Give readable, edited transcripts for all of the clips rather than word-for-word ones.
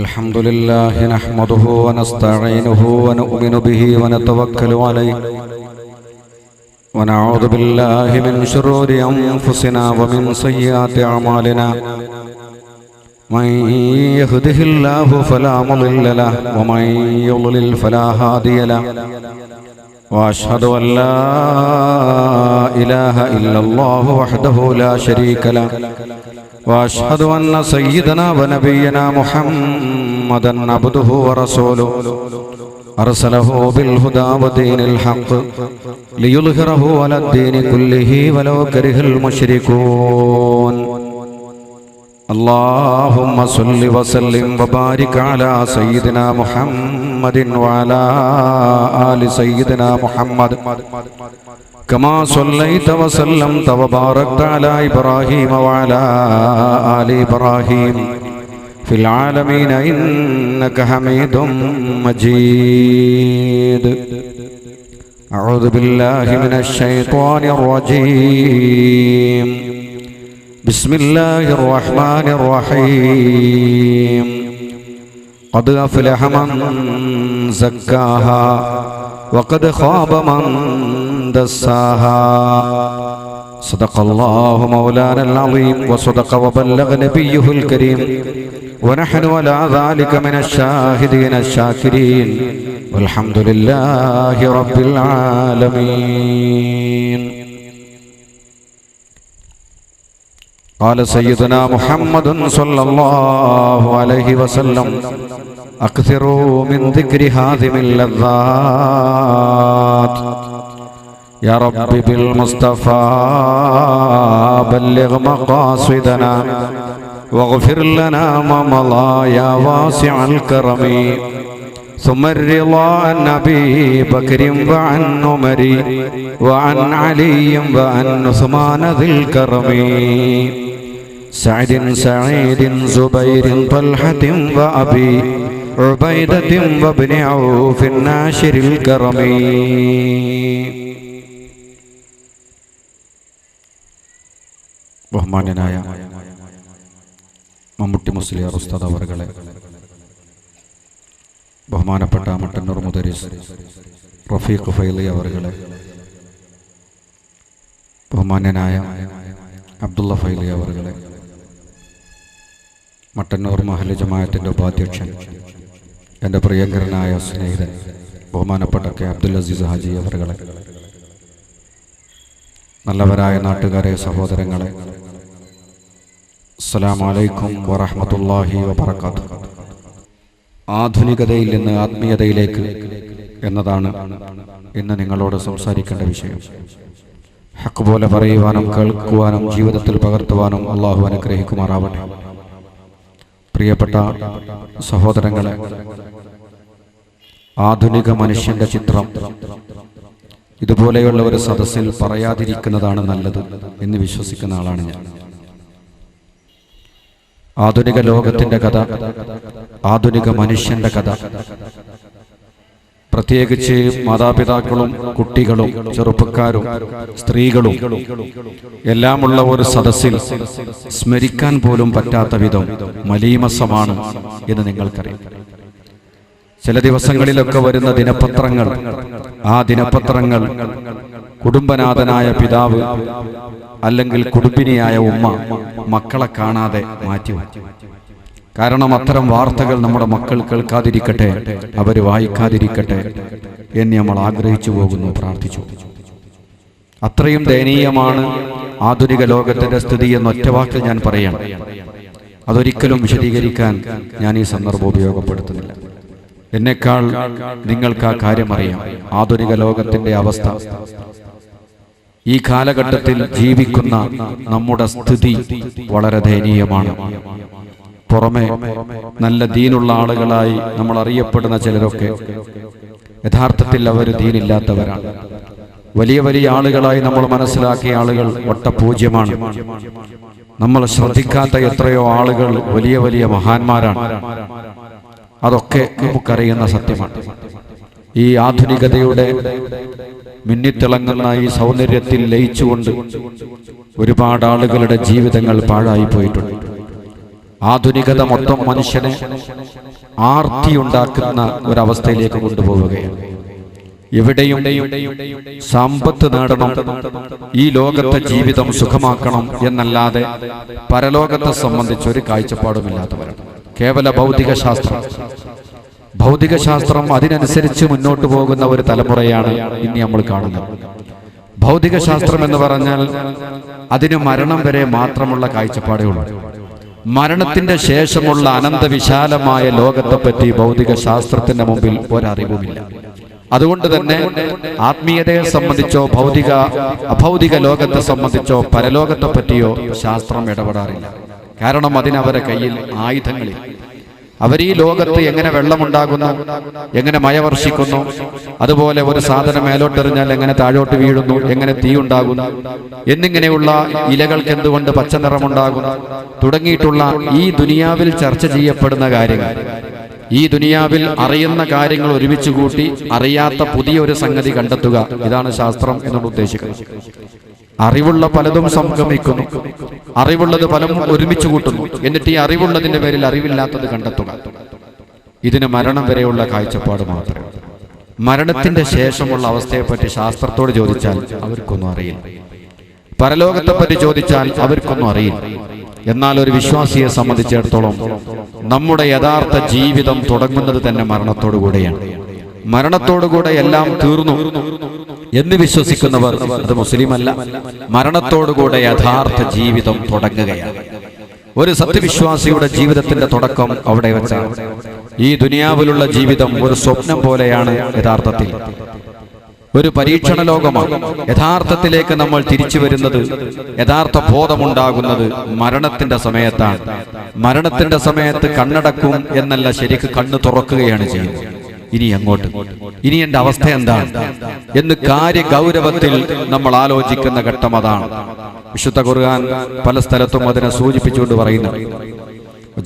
الحمد لله نحمده ونستعينه ونؤمن به ونتوكل عليه ونعوذ بالله من شرور أنفسنا ومن سيئات أعمالنا من يهده الله فلا مضل له ومن يضلل فلا هادي له وأشهد أن لا إله إلا الله وحده لا شريك له وأشهد أن سيدنا ونبينا محمدا عبده ورسوله أرسله بالهدى ودين الحق ليظهره على الدين كله ولو كره المشركون اللهم صل وسلم وبارك على سيدنا محمد وعلى آل سيدنا محمد كما صليت وسلمت وباركت على إبراهيم وعلى آل إبراهيم في العالمين إنك حميد مجيد. أعوذ بالله من الشيطان الرجيم. بسم الله الرحمن الرحيم. قد أفلح من زكاها وقد خاب من دساها. صدق الله مولانا العظيم وصدق وبلغ نبيه الكريم ونحن على ذلك من الشاهدين الشاكرين والحمد لله رب العالمين. قال سيدنا محمد صلى الله عليه وسلم أكثروا من ذكر هذه اللذات. يا رب بالمصطفى بلغ مقاصدنا واغفر لنا ما مضى يا واسع الكرم. ثم الرضا عن أبي بكر وعن عمر وعن علي وعن عثمان ذي الكرم. سعد سعيد زبير طلحة وأبي عبيدة وابن عوف الناشر الكرم. ബഹുമാന്യനായ മമ്മൂട്ടി മുസ്ലിയാർ ഉസ്താദ് അവറുകളെ, ബഹുമാനപ്പെട്ട മട്ടന്നൂർ മുദരിസ് റഫീഖ് ഫൈലി അവറുകളെ, ബഹുമാന്യനായ അബ്ദുള്ള ഫൈലി അവറുകളെ, മട്ടന്നൂർ മഹല്ല് ജമാഅത്തിൻ്റെ ഉപാധ്യക്ഷൻ, എൻ്റെ പ്രിയങ്കരനായ സ്നേഹിതൻ ബഹുമാനപ്പെട്ട കെ അബ്ദുൽ അസീസ് ഹാജി അവറുകളെ, നല്ലവരായ നാട്ടുകാരെ, സഹോദരങ്ങളെ, അസ്സലാമു അലൈക്കും വറഹ്മത്തുള്ളാഹി വബറകാതുഹു. ആധുനികതയിൽ നിന്ന് ആത്മീയതയിലേക്ക് എന്നതാണ് ഇന്ന് നിങ്ങളോട് സംസാരിക്കേണ്ട വിഷയം. ഹക്ക് പോലെ പറയുവാനും കേൾക്കുവാനും ജീവിതത്തിൽ പകർത്തുവാനും അള്ളാഹു അനുഗ്രഹിക്കുമാറാവട്ടെ. പ്രിയപ്പെട്ട സഹോദരങ്ങളെ, ആധുനിക മനുഷ്യന്റെ ചിത്രം ഇതുപോലെയുള്ള ഒരു സദസ്സിൽ പറയാതിരിക്കുന്നതാണ് നല്ലത് എന്ന് വിശ്വസിക്കുന്ന ആളാണ് ഞാൻ. ആധുനിക ലോകത്തിന്റെ കഥ, ആധുനിക മനുഷ്യന്റെ കഥ, പ്രത്യേകിച്ച് മാതാപിതാക്കളും കുട്ടികളും ചെറുപ്പക്കാരും സ്ത്രീകളും എല്ലാമുള്ള ഒരു സദസ്സിൽ സ്മരിക്കാൻ പോലും പറ്റാത്ത വിധം മലീമസമാണ് എന്ന് നിങ്ങൾക്കറിയാം. ചില ദിവസങ്ങളിലൊക്കെ വരുന്ന ദിനപത്രങ്ങൾ, ആ ദിനപത്രങ്ങൾ കുടുംബനാഥനായ പിതാവ് അല്ലെങ്കിൽ കുടുംബിനിയായ ഉമ്മ മക്കളെ കാണാതെ മാറ്റിവെച്ചു. കാരണം അത്തരം വാർത്തകൾ നമ്മുടെ മക്കൾ കേൾക്കാതിരിക്കട്ടെ, അവർ വായിക്കാതിരിക്കട്ടെ എന്ന് നമ്മൾ ആഗ്രഹിച്ചു പോകുന്നു, പ്രാർത്ഥിച്ചു. അത്രയും ദയനീയമാണ് ആധുനിക ലോകത്തിന്റെ സ്ഥിതി എന്ന് ഒറ്റവാക്കിൽ ഞാൻ പറയണം. അതൊരിക്കലും വിശദീകരിക്കാൻ ഞാൻ ഈ സന്ദർഭം ഉപയോഗപ്പെടുത്തുന്നില്ല. എന്നെക്കാൾ നിങ്ങൾക്ക് ആ കാര്യം അറിയാം. ആധുനിക ലോകത്തിന്റെ അവസ്ഥ, ഈ കാലഘട്ടത്തിൽ ജീവിക്കുന്ന നമ്മുടെ സ്ഥിതി വളരെ ദയനീയമാണ്. പുറമെ നല്ല ദീനുള്ള ആളുകളായി നമ്മൾ അറിയപ്പെടുന്ന ചിലരൊക്കെ യഥാർത്ഥത്തിൽ അവർ ദീനില്ലാത്തവരാണ്. വലിയ വലിയ ആളുകളായി നമ്മൾ മനസ്സിലാക്കിയ ആളുകൾ ഒട്ടപൂജ്യമാണ്. നമ്മൾ ശ്രദ്ധിക്കാത്ത എത്രയോ ആളുകൾ വലിയ വലിയ മഹാന്മാരാണ്. അതൊക്കെ നമുക്കറിയുന്ന സത്യമാണ്. ഈ ആധുനികതയുടെ മിന്നിത്തിളങ്ങുന്ന ഈ സൗന്ദര്യത്തിൽ ലയിച്ചുകൊണ്ട് ഒരുപാട് ആളുകളുടെ ജീവിതങ്ങൾ പാഴായി പോയിട്ടുണ്ട്. ആധുനികത മൊത്തം മനുഷ്യനെ ആർത്തിയുണ്ടാക്കുന്ന ഒരവസ്ഥയിലേക്ക് കൊണ്ടുപോവുകയാണ്. എവിടെയും സമ്പത്ത് നേടണം, ഈ ലോകത്തെ ജീവിതം സുഖമാക്കണം എന്നല്ലാതെ പരലോകത്തെ സംബന്ധിച്ച് ഒരു കാഴ്ചപ്പാടുമില്ലാത്തവരാണ്. കേവല ഭൗതികശാസ്ത്രം അതിനനുസരിച്ച് മുന്നോട്ട് പോകുന്ന ഒരു തലമുറയാണ് ഇനി നമ്മൾ കാണുന്നത്. ഭൗതികശാസ്ത്രം എന്ന് പറഞ്ഞാൽ അതിന് മരണം വരെ മാത്രമുള്ള കാഴ്ചപ്പാടേ ഉള്ളൂ. മരണത്തിന്റെ ശേഷമുള്ള അനന്തവിശാലമായ ലോകത്തെപ്പറ്റി ഭൗതികശാസ്ത്രത്തിന്റെ മുമ്പിൽ ഒരറിവുമില്ല. അതുകൊണ്ട് തന്നെ ആത്മീയതയെ സംബന്ധിച്ചോ അഭൗതിക ലോകത്തെ സംബന്ധിച്ചോ പരലോകത്തെ പറ്റിയോ ശാസ്ത്രം ഇടപെടാറില്ല. കാരണം അതിനവരെ കയ്യിൽ ആയുധങ്ങളിൽ. അവർ ഈ ലോകത്ത് എങ്ങനെ വെള്ളമുണ്ടാകുന്നു, എങ്ങനെ മഴ വർഷിക്കുന്നു, അതുപോലെ ഒരു സാധനം മേലോട്ടെറിഞ്ഞാൽ എങ്ങനെ താഴോട്ട് വീഴുന്നു, എങ്ങനെ തീ ഉണ്ടാകുന്നു, എന്നിങ്ങനെയുള്ള ഇലകൾക്ക് എന്തുകൊണ്ട് പച്ച നിറമുണ്ടാകുന്നു തുടങ്ങിയിട്ടുള്ള ഈ ദുനിയാവിൽ ചർച്ച ചെയ്യപ്പെടുന്ന കാര്യങ്ങൾ, ഈ ദുനിയാവിൽ അറിയുന്ന കാര്യങ്ങൾ ഒരുമിച്ച് കൂട്ടി അറിയാത്ത പുതിയൊരു സംഗതി കണ്ടെത്തുക, ഇതാണ് ശാസ്ത്രം എന്നോട് ഉദ്ദേശിക്കുന്നത്. അറിവുള്ള പലതും സംഗമിക്കുന്നു, അറിവുള്ളത് പലതും ഒരുമിച്ച് കൂട്ടുന്നു, എന്നിട്ട് ഈ അറിവുള്ളതിന്റെ പേരിൽ അറിവില്ലാത്തത് കണ്ടെത്തുക. ഇതിന് മരണം വരെയുള്ള കാഴ്ചപ്പാട് മാത്രമേ. മരണത്തിന്റെ ശേഷമുള്ള അവസ്ഥയെപ്പറ്റി ശാസ്ത്രത്തോട് ചോദിച്ചാൽ അവർക്കൊന്നും അറിയില്ല. പരലോകത്തെപ്പറ്റി ചോദിച്ചാൽ അവർക്കൊന്നും അറിയില്ല. എന്നാൽ ഒരു വിശ്വാസിയെ സംബന്ധിച്ചിടത്തോളം നമ്മുടെ യഥാർത്ഥ ജീവിതം തുടങ്ങുന്നത് തന്നെ മരണത്തോടുകൂടെയാണ്. മരണത്തോടുകൂടെ എല്ലാം തീർന്നു എന്ന് വിശ്വസിക്കുന്നവർ അത് മുസ്ലിം അല്ല. മരണത്തോടുകൂടെ യഥാർത്ഥ ജീവിതം തുടങ്ങുകയാണ്. ഒരു സത്യവിശ്വാസിയുടെ ജീവിതത്തിന്റെ തുടക്കം അവിടെ വെച്ചാണ്. ഈ ദുനിയാവിലുള്ള ജീവിതം ഒരു സ്വപ്നം പോലെയാണ് യഥാർത്ഥത്തിൽ. ഒരു പരീക്ഷണ ലോകമാണ്. യഥാർത്ഥത്തിലേക്ക് നമ്മൾ തിരിച്ചു വരുന്നത്, യഥാർത്ഥ ബോധമുണ്ടാകുന്നത് മരണത്തിന്റെ സമയത്താണ്. മരണത്തിന്റെ സമയത്ത് കണ്ണടക്കും എന്നല്ല, ശരിക്ക് കണ്ണ് തുറക്കുകയാണ് ചെയ്യുന്നത്. ഇനി അങ്ങോട്ട്, ഇനി എന്റെ അവസ്ഥ എന്താണ് എന്ന് കാര്യഗൗരവത്തിൽ നമ്മൾ ആലോചിക്കുന്ന ഘട്ടം അതാണ്. വിശുദ്ധ ഖുർആൻ പല സ്ഥലത്തും അതിനെ സൂചിപ്പിച്ചുകൊണ്ട് പറയുന്നു,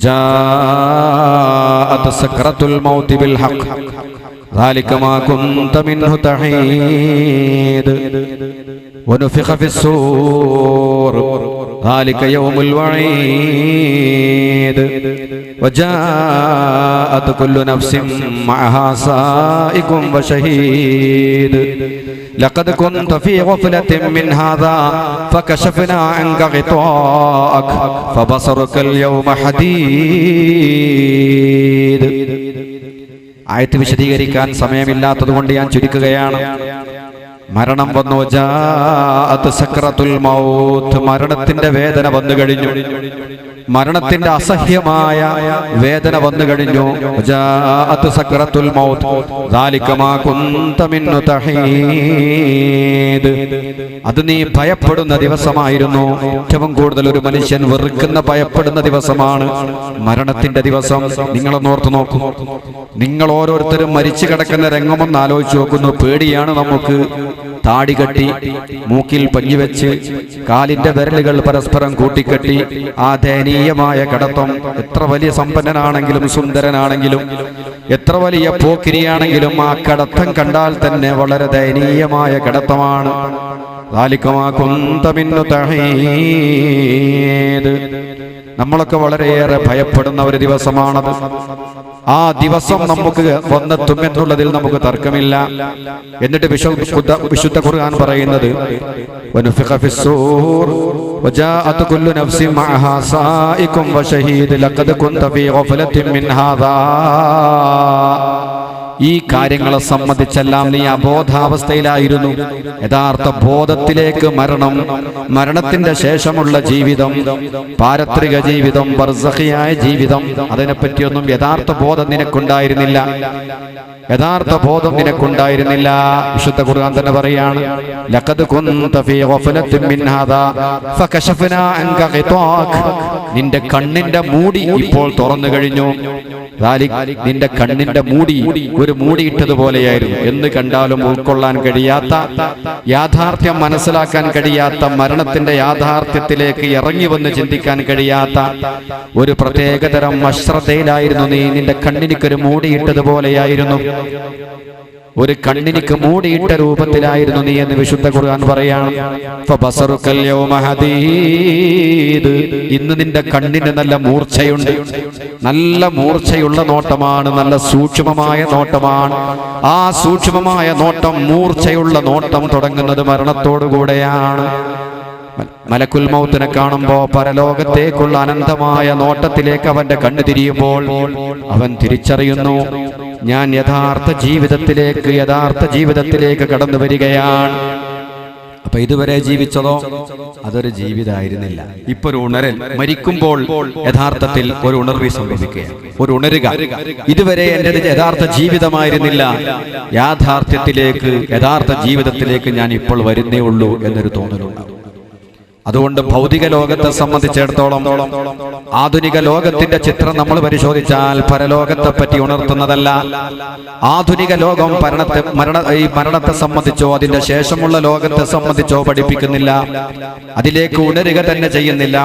ജാഅത് സക്രത്തുൽ മൗതി ബിൽ ഹഖ് ذلك ما كنت منه تحيد ونفخ في الصور ذلك يوم الوعيد وجاءت كل نفس معها سائق وشهيد لقد كنت في غفلة من هذا فكشفنا عنك غطاءك فبصرك اليوم حديد. ആയത്ത് വിശദീകരിക്കാൻ സമയമില്ലാത്തതുകൊണ്ട് ഞാൻ ചുരുക്കുകയാണ്. മരണം വന്നു, ജാഅത് സക്രത്തുൽ മൗത്ത്, മരണത്തിന്റെ വേദന വന്നു കഴിഞ്ഞു, മരണത്തിന്റെ അസഹ്യമായ വേദന വന്നു കഴിഞ്ഞു. ജാഅത് സക്രത്തുൽ മൗത്ത് ദാലിക മാ കുന്ത മിൻഹു തഹീദ്, അത് നീ ഭയപ്പെടുന്ന ദിവസമായിരുന്നു. ഏറ്റവും കൂടുതൽ ഒരു മനുഷ്യൻ വെറുക്കുന്ന ഭയപ്പെടുന്ന ദിവസമാണ് മരണത്തിന്റെ ദിവസം. നിങ്ങളൊന്നോർത്ത് നോക്കൂ. നിങ്ങൾ ഓരോരുത്തരും മരിച്ചു കിടക്കുന്ന രംഗമൊന്ന് ആലോചിച്ച് നോക്കുന്നു. പേടിയാണ് നമുക്ക്. താടി കെട്ടി, മൂക്കിൽ പഞ്ഞിവെച്ച്, കാലിന്റെ വിരലുകൾ പരസ്പരം കൂട്ടിക്കെട്ടി, ആ ദയനീയമായ കിടത്തം. എത്ര വലിയ സമ്പന്നനാണെങ്കിലും സുന്ദരനാണെങ്കിലും എത്ര വലിയ പോക്കിരിയാണെങ്കിലും ആ കിടത്തം കണ്ടാൽ തന്നെ വളരെ ദയനീയമായ കിടത്തമാണ്. നമ്മളൊക്കെ വളരെയേറെ ഭയപ്പെടുന്ന ഒരു ദിവസമാണത്. ആ ദിവസം നമുക്ക് വന്നെത്തും എന്നുള്ളതിൽ നമുക്ക് തർക്കമില്ല. എന്നിട്ട് വിശുദ്ധ ഖുർആൻ പറയുന്നത്, വനുഫിഖ ഫിസ്സൂർ വജാഅത് കുല്ലു നഫ്സിൻ മഅഹാ സായിഖും വശഹീദ് ലഖദ് കുൻത ഫീ ഗഫലത്തിൻ മിൻ ഹാദാ. ഈ കാര്യങ്ങളെ സംബന്ധിച്ചെല്ലാം നീ അബോധാവസ്ഥയിലായിരുന്നു. യഥാർത്ഥ ബോധത്തിലേക്ക് മരണം, മരണത്തിന്റെ ശേഷമുള്ള ജീവിതം, പാരത്രിക ജീവിതം, ബർസഖിയായ ജീവിതം, അതിനെപ്പറ്റിയൊന്നും യഥാർത്ഥ ബോധം നിനക്കുണ്ടായിരുന്നില്ല. യഥാർത്ഥ ബോധം നിനക്കുണ്ടായിരുന്നില്ല. വിശുദ്ധ ഖുർആൻ തന്നെ പറയാണ്, ലഖദ് കുൻത ഫീ ഗഫലത്തിൻ മിൻ ഹാദാ ഫകശഫനാ അൻക ഗിതാക്. നിന്റെ കണ്ണിന്റെ മൂടി ഇപ്പോൾ തുറന്നു കഴിഞ്ഞു. നിന്റെ കണ്ണിന്റെ മൂടി ഒരു മൂടിയിട്ടതുപോലെയായിരുന്നു. എന്ന് കണ്ടാലും ഉൾക്കൊള്ളാൻ കഴിയാത്ത, യാഥാർത്ഥ്യം മനസ്സിലാക്കാൻ കഴിയാത്ത, മരണത്തിന്റെ യാഥാർത്ഥ്യത്തിലേക്ക് ഇറങ്ങി വന്ന് ചിന്തിക്കാൻ കഴിയാത്ത ഒരു പ്രത്യേകതരം അശ്രദ്ധയിലായിരുന്നു നീ. നിന്റെ കണ്ണിനിക്കൊരു മൂടിയിട്ടതുപോലെയായിരുന്നു. ഒരു കണ്ണിനിക്ക് മൂടിയിട്ട രൂപത്തിലായിരുന്നു നീ എന്ന് വിശുദ്ധ ഖുർആൻ പറയാണ്. ഫബസറുക്കൽ യൗമ ഹദീദ്, ഇന്ന് നിന്റെ കണ്ണിന് നല്ല മൂർച്ചയുണ്ട്, നല്ല മൂർച്ചയുള്ള നോട്ടമാണ്, നല്ല സൂക്ഷ്മമായ നോട്ടമാണ്. ആ സൂക്ഷ്മമായ നോട്ടം, മൂർച്ചയുള്ള നോട്ടം തുടങ്ങുന്നത് മരണത്തോടുകൂടെയാണ്. മലക്കുൽ മൗത്തിനെ കാണുമ്പോ പരലോകത്തേക്കുള്ള അനന്തമായ നോട്ടത്തിലേക്ക് അവന്റെ കണ്ണ് തിരിയുമ്പോൾ അവൻ തിരിച്ചറിയുന്നു, ഞാൻ യഥാർത്ഥ ജീവിതത്തിലേക്ക് കടന്നു വരികയാണ്. അപ്പൊ ഇതുവരെ ജീവിച്ചതോ അതൊരു ജീവിതമായിരുന്നില്ല. ഇപ്പൊ ഒരു ഉണരൽ, മരിക്കുമ്പോൾ യഥാർത്ഥത്തിൽ ഒരു ഉണർവ് സംഭവിക്കുകയാണ്, ഒരു ഉണരുക. ഇതുവരെ എൻ്റെ യഥാർത്ഥ ജീവിതമായിരുന്നില്ല, യഥാർത്ഥ ജീവിതത്തിലേക്ക് ഞാൻ ഇപ്പോൾ വരുന്നേ ഉള്ളൂ എന്നൊരു തോന്നലുണ്ട്. അതുകൊണ്ട് ഭൗതിക ലോകത്തെ സംബന്ധിച്ചിടത്തോളം ആധുനിക ലോകത്തിന്റെ ചിത്രം നമ്മൾ പരിശോധിച്ചാൽ പരലോകത്തെ പറ്റി ഉണർത്തുന്നതല്ല. ആധുനിക ലോകം മരണത്തെ സംബന്ധിച്ചോ അതിന്റെ ശേഷമുള്ള ലോകത്തെ സംബന്ധിച്ചോ പഠിപ്പിക്കുന്നില്ല, അതിലേക്ക് ഉണരുക തന്നെ ചെയ്യുന്നില്ല.